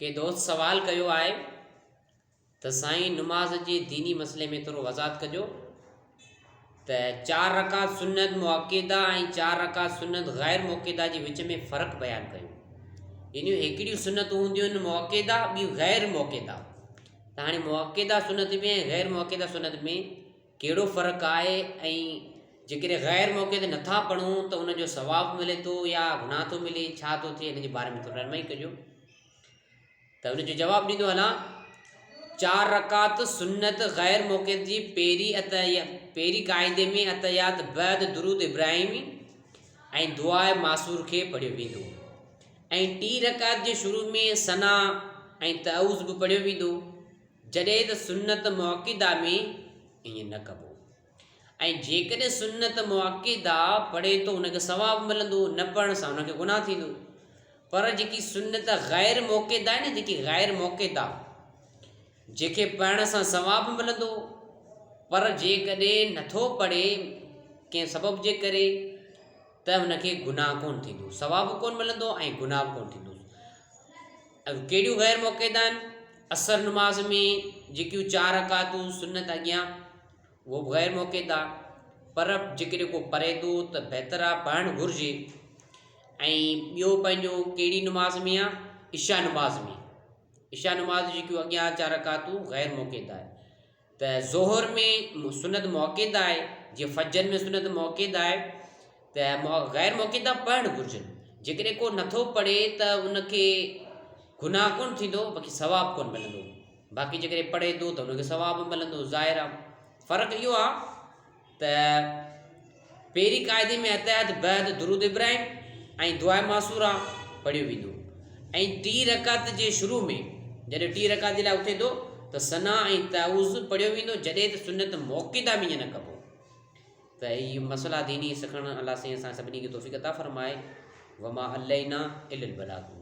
के दोस्त सवाल कयो आहे त साईं नमाज़ जे दीनी मसले में थोरो वज़ाहत कजो त 4 रकात सुन्नत मुअक्किदा ऐं 4 रकात सुन्नत ग़ैर मुअक्किदा जे विच में फ़र्क़ु बयानु कयो। इन हिकिड़ियूं सुन्नतूं हूंदियूं आहिनि मुअक्किदा, ॿियूं ग़ैर मुअक्किदा। त हाणे मुअक्किदा सुन्नत में ग़ैर मुअक्किदा सुन्नत में कहिड़ो फ़र्क़ु आहे ऐं जेकॾहिं ग़ैर मुअक्किद नथा पढ़ूं त उनजो सवाबु मिले थो या गुनाह थो मिले, छा थो थिए, इन जे बारे में थोरो रहनुमाई कजो। त उनजो जवाबु ॾींदो हलां। 4 रकात सुन्नत ग़ैर मुअक्किद जी पहिरीं क़ाइदे में अतयात बैद दुरूद इब्राहिमी ऐं दुआए मासूर खे पढ़ियो वेंदो ऐं 3 रकात जे शुरू में सना ऐं तऊज़ बि पढ़ियो वेंदो, जॾहिं त सुन्नत मुअक्किदा में ईअं न कबो। ऐं जेकॾहिं सुन्नत मुअक्किदा पढ़े तो उनखे सवाबु मिलंदो, न पढ़ण सां उनखे गुनाह थींदो। पर जेकी सुन्नत ग़ैर मुअक्किदा आहे न, जेकी ग़ैर मुअक्किदा जंहिंखे पढ़ण सां सवाबु मिलंदो, पर जेकॾहिं नथो पढ़े कंहिं सबब जे करे त उनखे गुनाह कोन थींदो, सवाबु कोन मिलंदो ऐं गुनाह बि कोन थींदो। कहिड़ियूं ग़ैर मुअक्किदा आहिनि? असर नमाज़ में जेकियूं 4 रकातूं सुन्नत अॻियां उहो बि ग़ैर मुअक्किदा, पर जेकॾहिं को पढ़े थो त बहितर आहे, पढ़णु घुरिजे। ऐं ॿियो पंहिंजो कहिड़ी नमाज़ में आहे? इशा नमाज़ में। इशा नमाज़ जेकियूं अॻियां 4 रकातूं ग़ैर मुअक्किदा आहे। त ज़ोहर में सुन्नत मुअक्किदा आहे, जीअं फजर में सुन्नत मुअक्किदा आहे, त ग़ैर मुअक्किदा पढ़णु घुरिजनि। जेकॾहिं को नथो पढ़े त उनखे गुनाह कोन थींदो, बाक़ी सवाबु कोन मिलंदो। बाक़ी जेकॾहिं पढ़े थो त उनखे सवाबु मिलंदो, ज़ाहिर आहे। फ़र्क़ु इहो आहे त पहिरीं क़ाइदे में अतयात बैद दुरूद इब्राहिम ऐं दुआए मासूरा पढ़ियो वेंदो ऐं 3 रकात जे शुरू में जॾहिं 3 रकात जे लाइ उथे थो त सना ऐं तऊज़ पढ़ियो वेंदो, जॾहिं त सुन्नत मुअक्किदा में ईअं न कबो। त इहे मसला दीनी सिखणु अलाह साईं असां सभिनी खे तौफ़ीक़ अता फ़रमाए। वमा अलैना इल्लल बलाग।